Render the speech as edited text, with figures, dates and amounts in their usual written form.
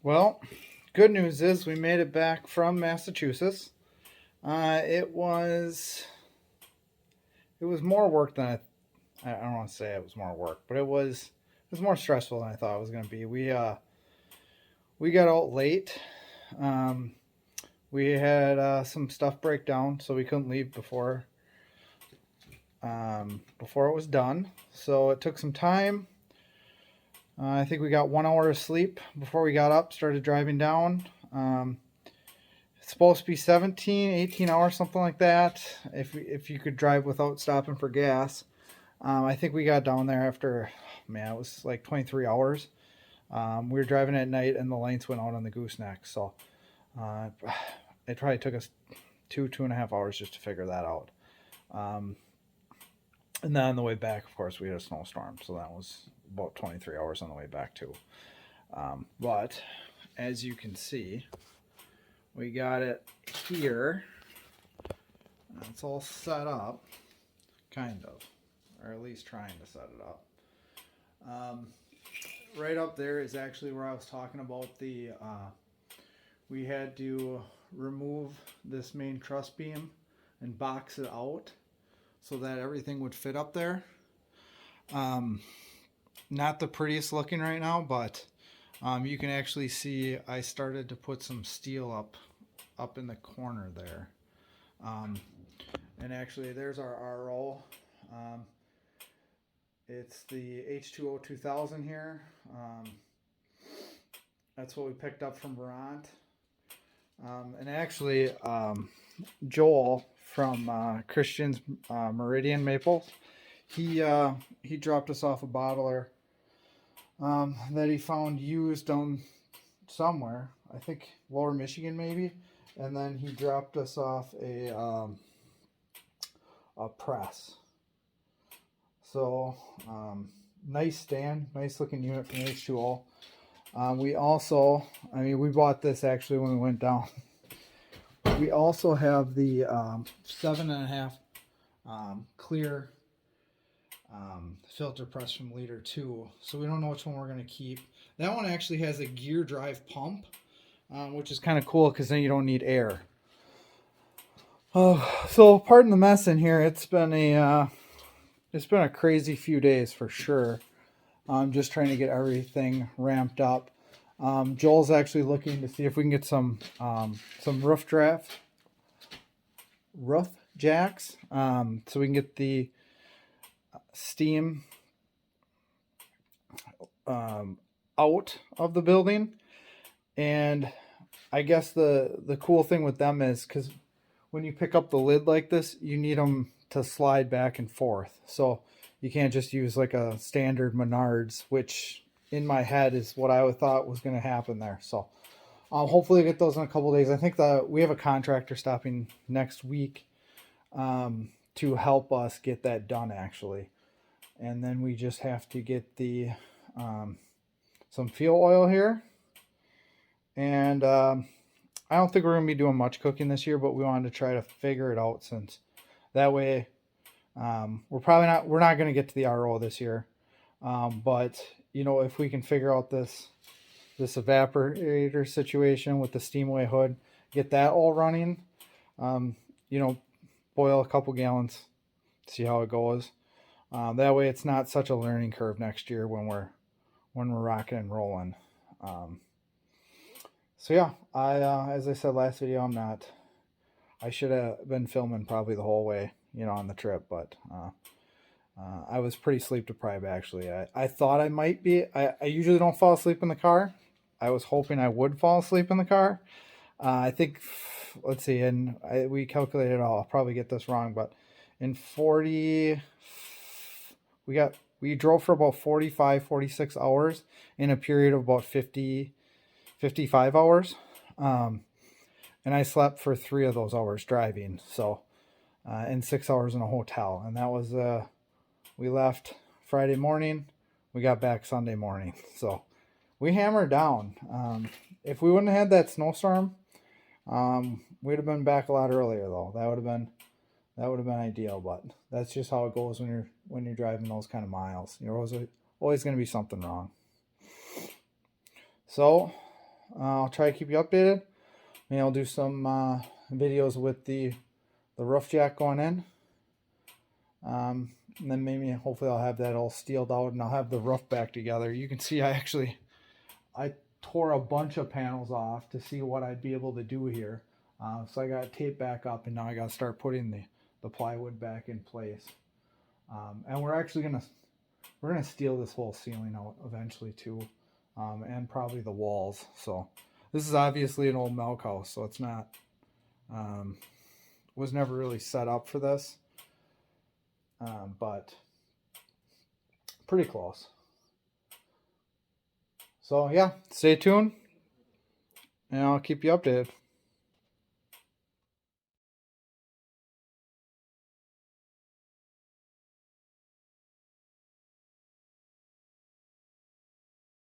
Well, good news is we made it back from Massachusetts. It was more work than I don't want to say it was more work, but it was more stressful than I thought it was going to be. We got out late. Um, we had some stuff break down, so we couldn't leave before it was done. So it took some time. I think we got 1 hour of sleep before we got up, started driving down. It's supposed to be 17, 18 hours, something like that, if you could drive without stopping for gas. I think we got down there after, man, it was like 23 hours. We were driving at night and the lights went out on the gooseneck. So uh, it probably took us 2.5 hours just to figure that out. Um, and then on the way back, of course, we had a snowstorm. So that was about 23 hours on the way back, too. But as you can see, we got it here. It's all set up, kind of, or at least trying to set it up. Um, right up there is actually where I was talking about we had to remove this main truss beam and box it out so that everything would fit up there. Um, Not the prettiest looking right now, but you can actually see I started to put some steel up in the corner there. Um, and actually, there's our RO. Um, it's the H2O 2000 here. That's what we picked up from Vermont. And actually, Joel from Christian's Meridian Maples, he dropped us off a bottler that he found used on somewhere. I think Lower Michigan maybe, and then he dropped us off a press. So nice stand, nice looking unit from H2O. We also, we bought this actually when we went down. We also have the 7.5 clear filter press from Leader 2. So we don't know which one we're going to keep. That one actually has a gear drive pump, which is kind of cool because then you don't need air. So pardon the mess in here. It's been a crazy few days for sure. I'm just trying to get everything ramped up. Joel's actually looking to see if we can get some roof jacks, so we can get the steam out of the building. And I guess the cool thing with them is because when you pick up the lid like this, you need them to slide back and forth. So you can't just use like a standard Menards, which in my head is what I thought was going to happen there. So hopefully I get those in a couple days. I think we have a contractor stopping next week to help us get that done actually. And then we just have to get the some fuel oil here. And I don't think we're going to be doing much cooking this year, but we wanted to try to figure it out since that way we're not going to get to the RO this year. But if we can figure out this evaporator situation with the steamaway hood, get that all running, boil a couple gallons, see how it goes. That way it's not such a learning curve next year when we're rocking and rolling. So yeah, as I said last video, I should have been filming probably the whole way, on the trip, but I was pretty sleep deprived actually. I thought I might be. I usually don't fall asleep in the car. I was hoping I would fall asleep in the car. I think, let's see, and we calculated all. I'll probably get this wrong, but in 40, we drove for about 45, 46 hours in a period of about 50, 55 hours. And I slept for 3 of those hours driving. So, and 6 hours in a hotel. And that was, we left Friday morning. We got back Sunday morning. So we hammered down. If we wouldn't have had that snowstorm, we'd have been back a lot earlier though. That would have been ideal, but that's just how it goes when you're driving those kind of miles. You're always going to be something wrong. So, I'll try to keep you updated. Maybe I'll do some videos with the roof jack going in. And then maybe hopefully I'll have that all steeled out and I'll have the roof back together. You can see I tore a bunch of panels off to see what I'd be able to do here. So I got tape back up, and now I got to start putting the plywood back in place. And we're gonna steel this whole ceiling out eventually too, and probably the walls. So this is obviously an old milk house, so it's not was never really set up for this, but pretty close. So yeah, stay tuned, and I'll keep you updated.